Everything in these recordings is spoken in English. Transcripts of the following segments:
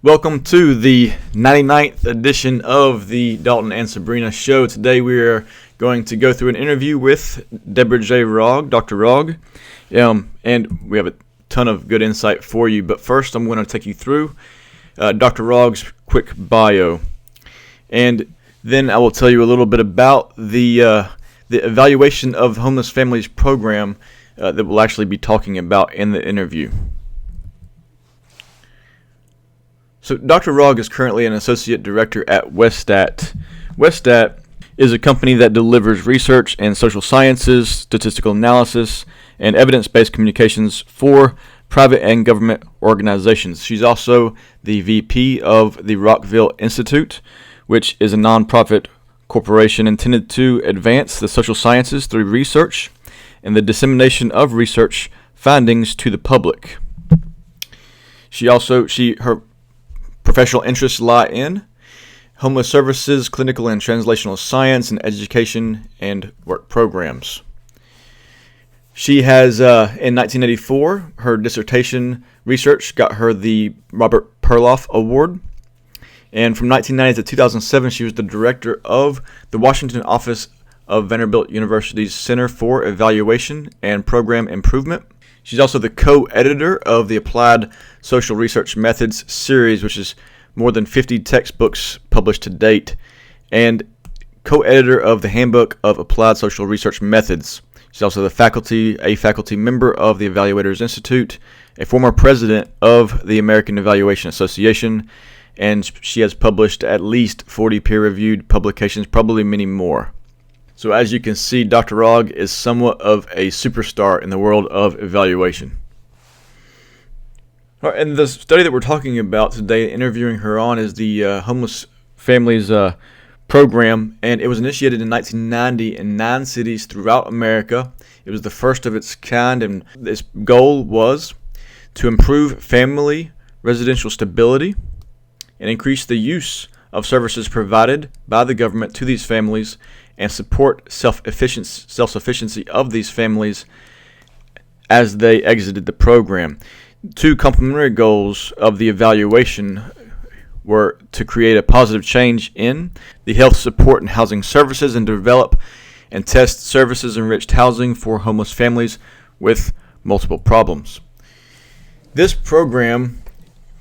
Welcome to the 99th edition of the Dalton and Sabrina Show. Today we are going to go through an interview with Dr. Rog, and we have a ton of good insight for you. But first I'm going to take you through Dr. Rog's quick bio, and then I will tell you a little bit about the evaluation of homeless families program that we'll actually be talking about in the interview. So Dr. Rog is currently an associate director at Westat. Westat is a company that delivers research in social sciences, statistical analysis, and evidence-based communications for private and government organizations. She's also the VP of the Rockville Institute, which is a nonprofit corporation intended to advance the social sciences through research and the dissemination of research findings to the public. Her professional interests lie in homeless services, clinical and translational science, and education and work programs. She has, in 1984, her dissertation research got her the Robert Perloff Award. And from 1990 to 2007, she was the director of the Washington office of Vanderbilt University's Center for Evaluation and Program Improvement. She's also the co-editor of the Applied Social Research Methods series, which is more than 50 textbooks published to date, and co-editor of the Handbook of Applied Social Research Methods. She's also a faculty member of the Evaluators Institute, a former president of the American Evaluation Association, and she has published at least 40 peer-reviewed publications, probably many more. So as you can see, Dr. Rog is somewhat of a superstar in the world of evaluation. All right, and the study that we're talking about today, interviewing her on, is the Homeless Families Program, and it was initiated in 1990 in 9 cities throughout America. It was the first of its kind, and its goal was to improve family residential stability and increase the use of services provided by the government to these families and support self-sufficiency of these families as they exited the program. 2 complementary goals of the evaluation were to create a positive change in the health support and housing services and develop and test services-enriched housing for homeless families with multiple problems. This program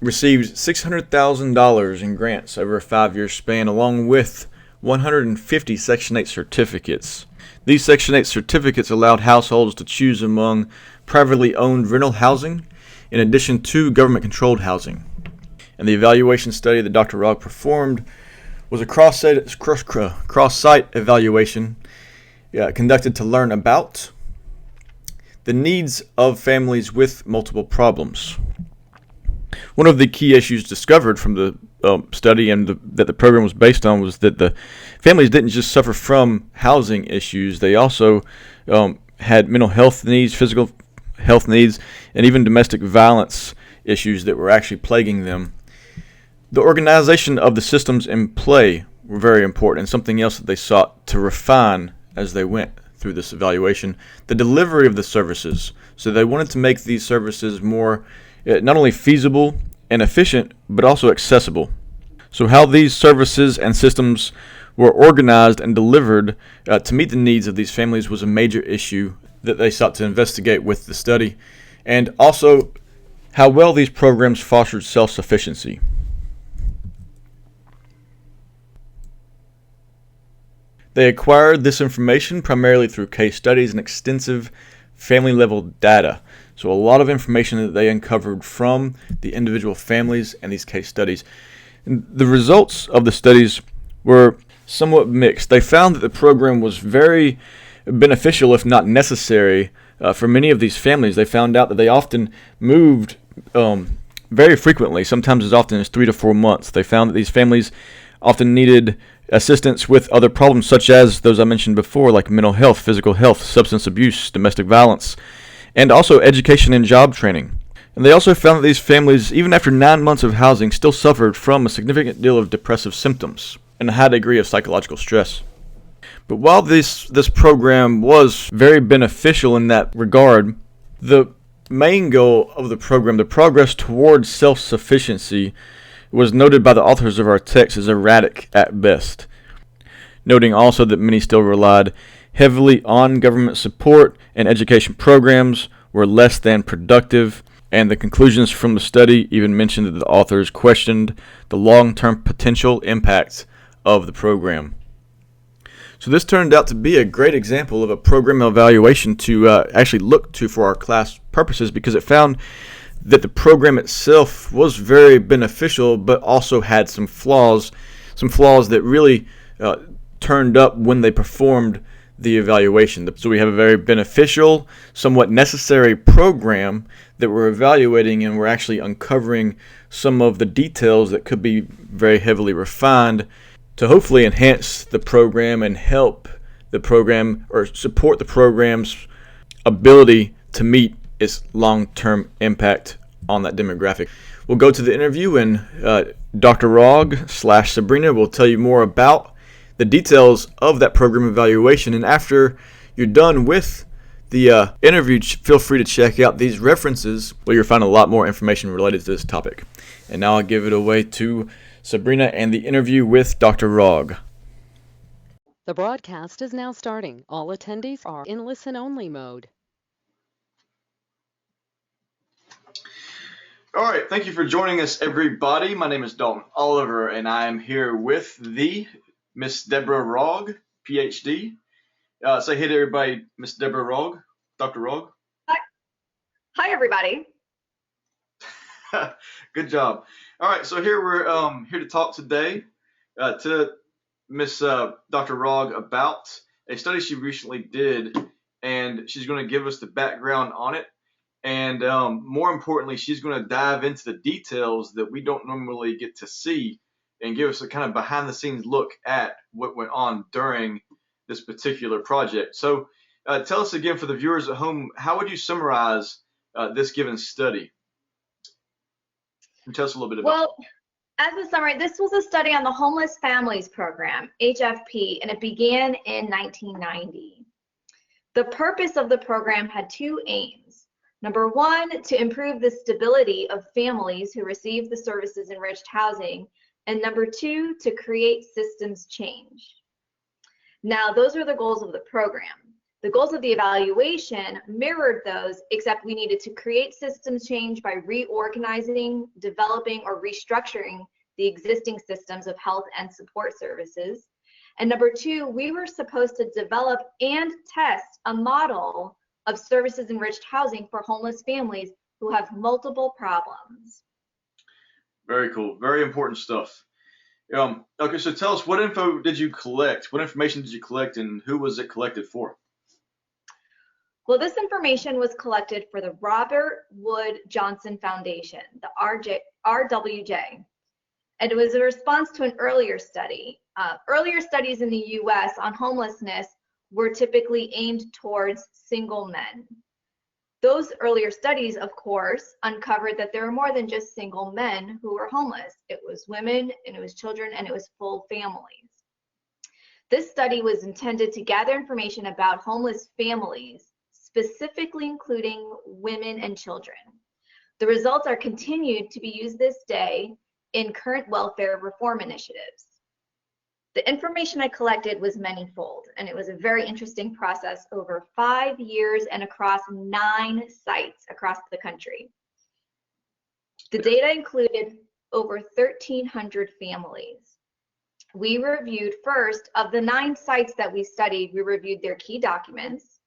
received $600,000 in grants over a 5-year span, along with 150 Section 8 certificates. These Section 8 certificates allowed households to choose among privately owned rental housing in addition to government-controlled housing. And the evaluation study that Dr. Rog performed was a cross-site evaluation conducted to learn about the needs of families with multiple problems. One of the key issues discovered from the study and that the program was based on was that the families didn't just suffer from housing issues. They also had mental health needs, physical health needs, and even domestic violence issues that were actually plaguing them. The organization of the systems in play were very important, and something else that they sought to refine as they went through this evaluation: the delivery of the services. So they wanted to make these services more not only feasible and efficient, but also accessible. So how these services and systems were organized and delivered to meet the needs of these families was a major issue that they sought to investigate with the study, and also how well these programs fostered self-sufficiency. They acquired this information primarily through case studies and extensive family-level data. So a lot of information that they uncovered from the individual families and these case studies. And the results of the studies were somewhat mixed. They found that the program was very beneficial, if not necessary, for many of these families. They found out that they often moved very frequently, sometimes as often as 3 to 4 months. They found that these families often needed assistance with other problems, such as those I mentioned before, like mental health, physical health, substance abuse, domestic violence, and also education and job training. And they also found that these families, even after 9 months of housing, still suffered from a significant deal of depressive symptoms and a high degree of psychological stress. But while this program was very beneficial in that regard, the main goal of the program, the progress towards self-sufficiency, was noted by the authors of our text as erratic at best, noting also that many still relied heavily on government support and education programs were less than productive, and the conclusions from the study even mentioned that the authors questioned the long-term potential impacts of the program. So this turned out to be a great example of a program evaluation to actually look to for our class purposes, because it found that the program itself was very beneficial, but also had some flaws that really turned up when they performed the evaluation. So we have a very beneficial, somewhat necessary program that we're evaluating, and we're actually uncovering some of the details that could be very heavily refined to hopefully enhance the program and help the program or support the program's ability to meet its long-term impact on that demographic. We'll go to the interview, and Dr. Rog / Sabrina will tell you more about the details of that program evaluation. And after you're done with the interview, feel free to check out these references where you'll find a lot more information related to this topic. And now I'll give it away to Sabrina and the interview with Dr. Rog. The broadcast is now starting. All attendees are in listen-only mode. All right, thank you for joining us, everybody. My name is Dalton Oliver, and I am here with the Miss Deborah Rog, PhD. Say hey to everybody, Miss Deborah Rog, Dr. Rog. Hi, everybody. Good job. All right, so here we're here to talk today to Miss Dr. Rog about a study she recently did, and she's going to give us the background on it. And more importantly, she's going to dive into the details that we don't normally get to see and give us a kind of behind the scenes look at what went on during this particular project. So tell us again, for the viewers at home, how would you summarize this given study? Can you tell us a little bit about it? Well, as a summary, this was a study on the Homeless Families Program, HFP, and it began in 1990. The purpose of the program had two aims. Number one, to improve the stability of families who receive the services enriched housing, and number two, to create systems change. Now, those are the goals of the program. The goals of the evaluation mirrored those, except we needed to create systems change by reorganizing, developing, or restructuring the existing systems of health and support services. And number two, we were supposed to develop and test a model of services enriched housing for homeless families who have multiple problems. Very cool. Very important stuff. Okay, so tell us, what info did you collect? What information did you collect, and who was it collected for? Well, this information was collected for the Robert Wood Johnson Foundation, the RWJ, and it was a response to an earlier study. Earlier studies in the US on homelessness were typically aimed towards single men. Those earlier studies, of course, uncovered that there were more than just single men who were homeless. It was women, and it was children, and it was full families. This study was intended to gather information about homeless families, specifically including women and children. The results are continued to be used this day in current welfare reform initiatives. The information I collected was manyfold, and it was a very interesting process over 5 years and across 9 sites across the country. The data included over 1,300 families. We reviewed first, of the 9 sites that we studied, we reviewed their key documents.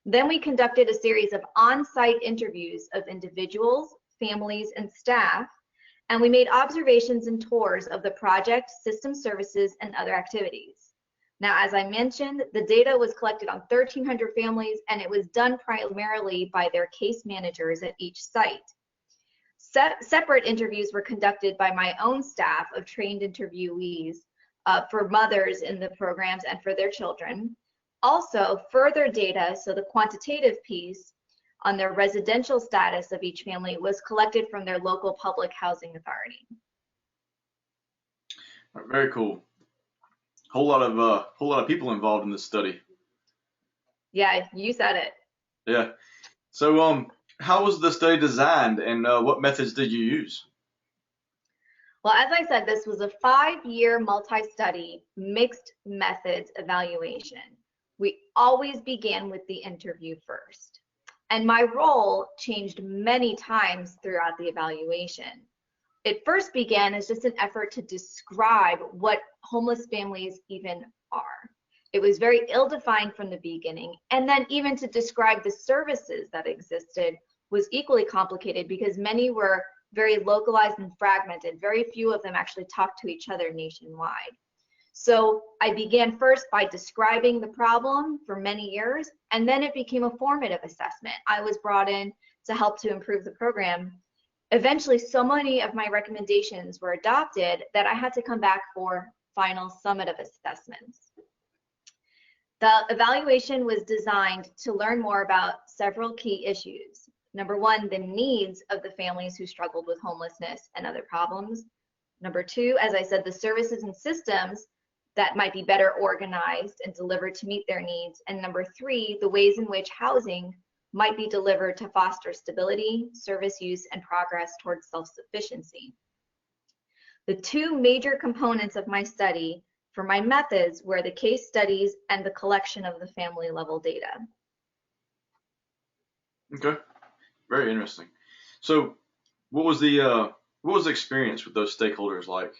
Then we conducted a series of on-site interviews of individuals, families, and staff, and we made observations and tours of the project, system services, and other activities. Now, as I mentioned, the data was collected on 1,300 families, and it was done primarily by their case managers at each site. Separate interviews were conducted by my own staff of trained interviewees for mothers in the programs and for their children. Also, further data, so the quantitative piece on their residential status of each family, was collected from their local public housing authority. Very cool. Whole lot of people involved in this study. Yeah, you said it. Yeah. So how was the study designed, and what methods did you use? Well, as I said, this was a 5-year multi-study mixed methods evaluation. We always began with the interview first. And my role changed many times throughout the evaluation. It first began as just an effort to describe what homeless families even are. It was very ill-defined from the beginning, and then even to describe the services that existed was equally complicated because many were very localized and fragmented. Very few of them actually talked to each other nationwide. So I began first by describing the problem for many years, and then it became a formative assessment. I was brought in to help to improve the program. Eventually, so many of my recommendations were adopted that I had to come back for final summative assessments. The evaluation was designed to learn more about several key issues. Number one, the needs of the families who struggled with homelessness and other problems. Number two, as I said, the services and systems that might be better organized and delivered to meet their needs. And number three, the ways in which housing might be delivered to foster stability, service use, and progress towards self-sufficiency. The two major components of my study for my methods were the case studies and the collection of the family level data. Okay, very interesting. So what was the experience with those stakeholders like?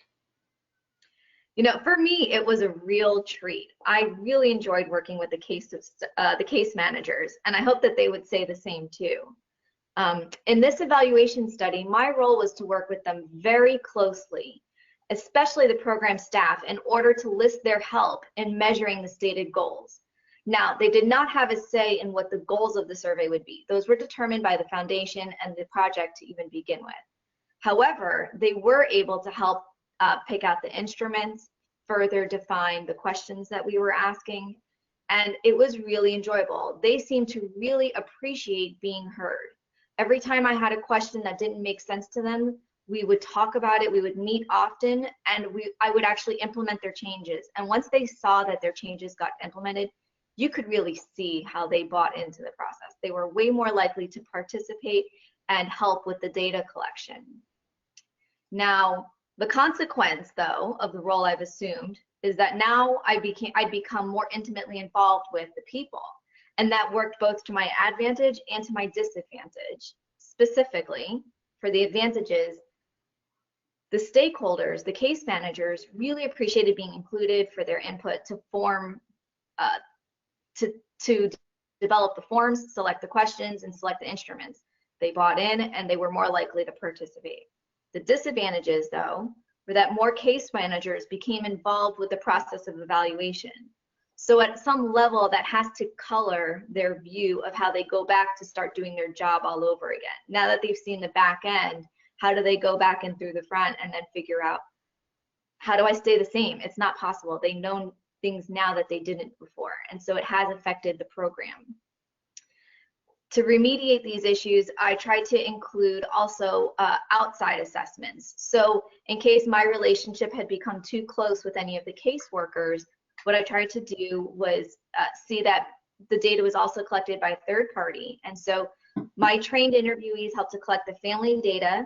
You know, for me, it was a real treat. I really enjoyed working with the case managers, and I hope that they would say the same too. In this evaluation study, my role was to work with them very closely, especially the program staff, in order to list their help in measuring the stated goals. Now, they did not have a say in what the goals of the survey would be. Those were determined by the foundation and the project to even begin with. However, they were able to help pick out the instruments, further define the questions that we were asking, and it was really enjoyable. They seemed to really appreciate being heard. Every time I had a question that didn't make sense to them, we would talk about it, we would meet often, and I would actually implement their changes. And once they saw that their changes got implemented, you could really see how they bought into the process. They were way more likely to participate and help with the data collection. Now, the consequence, though, of the role I've assumed is that now I'd become more intimately involved with the people, and that worked both to my advantage and to my disadvantage. Specifically, for the advantages, the stakeholders, the case managers, really appreciated being included for their input to form, to develop the forms, select the questions, and select the instruments. They bought in, and they were more likely to participate. The disadvantages, though, were that more case managers became involved with the process of evaluation. So at some level, that has to color their view of how they go back to start doing their job all over again. Now that they've seen the back end, how do they go back and through the front and then figure out, how do I stay the same? It's not possible. They know things now that they didn't before. And so it has affected the program. To remediate these issues, I tried to include also outside assessments. So in case my relationship had become too close with any of the caseworkers, what I tried to do was see that the data was also collected by a third party. And so my trained interviewees helped to collect the family data.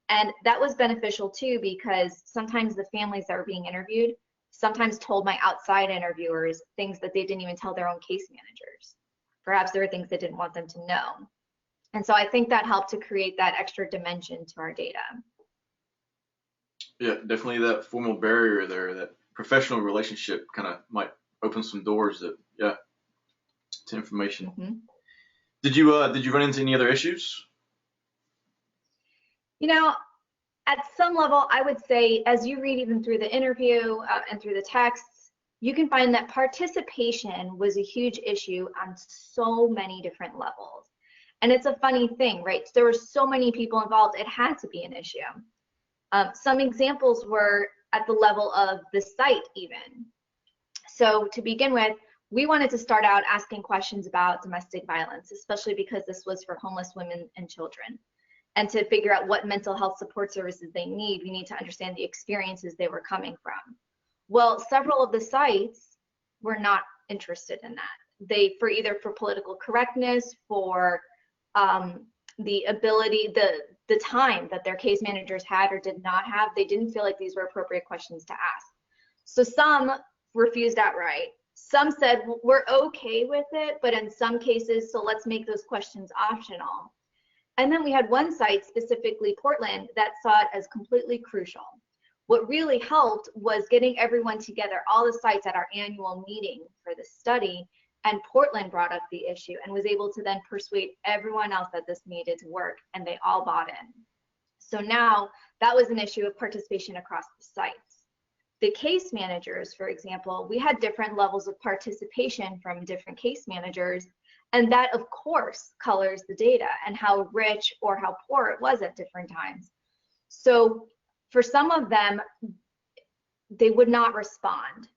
And that was beneficial too, because sometimes the families that were being interviewed sometimes told my outside interviewers things that they didn't even tell their own case managers. Perhaps there were things they didn't want them to know. And so I think that helped to create that extra dimension to our data. Yeah, definitely that formal barrier there, that professional relationship kind of might open some doors that, yeah, to information. Mm-hmm. Did you run into any other issues? You know, at some level, I would say, as you read even through the interview and through the texts, you can find that participation was a huge issue on so many different levels. And it's a funny thing, right? There were so many people involved, it had to be an issue. Some examples were at the level of the site even. So to begin with, we wanted to start out asking questions about domestic violence, especially because this was for homeless women and children. And to figure out what mental health support services they need, we need to understand the experiences they were coming from. Well, several of the sites were not interested in that. They, for political correctness, for the ability, the time that their case managers had or did not have, they didn't feel like these were appropriate questions to ask. So some refused outright. Some said, well, we're okay with it, but in some cases, so let's make those questions optional. And then we had one site, specifically Portland, that saw it as completely crucial. What really helped was getting everyone together, all the sites at our annual meeting for the study, and Portland brought up the issue and was able to then persuade everyone else that this needed to work, and they all bought in. So now that was an issue of participation across the sites. The case managers, for example, we had different levels of participation from different case managers, and that of course colors the data and how rich or how poor it was at different times. So for some of them, they would not respond.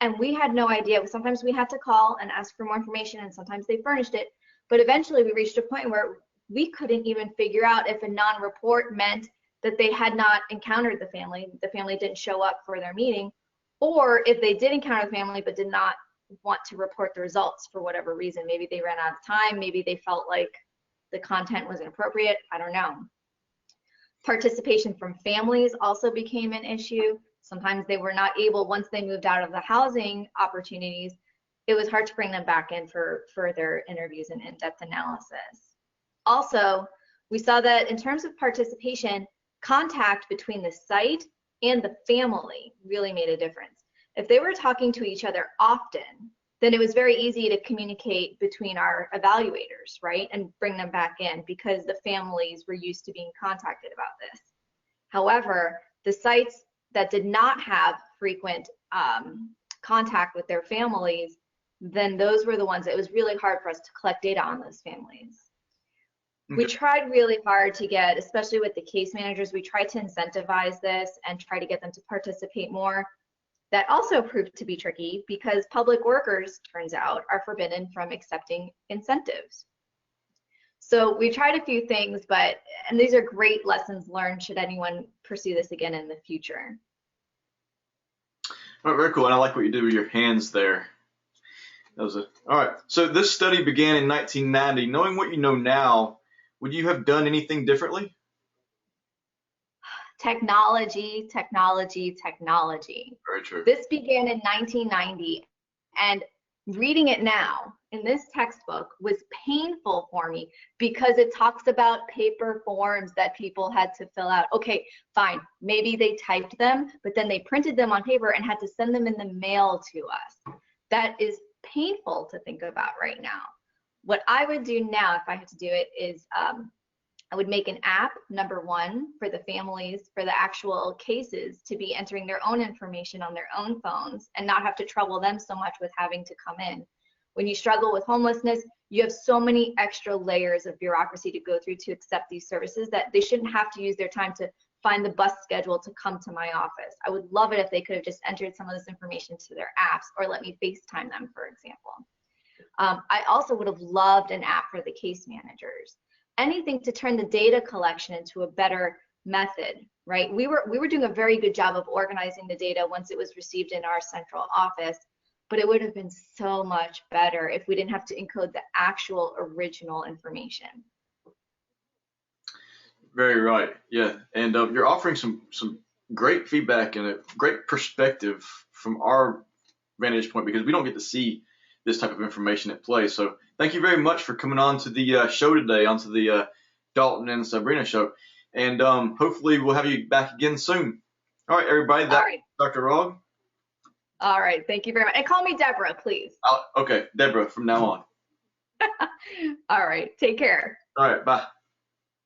And we had no idea. Sometimes we had to call and ask for more information, and sometimes they furnished it. But eventually we reached a point where we couldn't even figure out if a non-report meant that they had not encountered the family didn't show up for their meeting, or if they did encounter the family but did not want to report the results for whatever reason. Maybe they ran out of time, maybe they felt like the content wasn't appropriate, I don't know. Participation from families also became an issue. Sometimes they were not able, once they moved out of the housing opportunities, it was hard to bring them back in for further interviews and in-depth analysis. Also, we saw that in terms of participation, contact between the site and the family really made a difference. If they were talking to each other often, then it was very easy to communicate between our evaluators, right, and bring them back in because the families were used to being contacted about this. However, the sites that did not have frequent contact with their families, then those were the ones that it was really hard for us to collect data on those families. Okay. We tried really hard to get, especially with the case managers, we tried to incentivize this and try to get them to participate more. That also proved to be tricky because public workers, turns out, are forbidden from accepting incentives. So we tried a few things, and these are great lessons learned should anyone pursue this again in the future. All right, very cool. And I like what you did with your hands there. All right. So this study began in 1990. Knowing what you know now, would you have done anything differently? Technology, technology, technology. Very true. This began in 1990, and reading it now in this textbook was painful for me because it talks about paper forms that people had to fill out. Okay, fine, maybe they typed them, but then they printed them on paper and had to send them in the mail to us. That is painful to think about right now. What I would do now if I had to do it is I would make an app, number one, for the families, for the actual cases to be entering their own information on their own phones and not have to trouble them so much with having to come in. When you struggle with homelessness, you have so many extra layers of bureaucracy to go through to accept these services that they shouldn't have to use their time to find the bus schedule to come to my office. I would love it if they could have just entered some of this information to their apps or let me FaceTime them, for example. I also would have loved an app for the case managers. Anything to turn the data collection into a better method, right? We were doing a very good job of organizing the data once it was received in our central office, but it would have been so much better if we didn't have to encode the actual original information. Very right, yeah. And you're offering some great feedback and a great perspective from our vantage point because we don't get to see this type of information at play. So thank you very much for coming on to the show today, onto the Dalton and Sabrina show. And hopefully we'll have you back again soon. All right, everybody, that's Dr. Rog. All right, thank you very much. And call me Deborah, please. Okay, Deborah, from now on. All right, take care. All right, bye.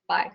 Bye.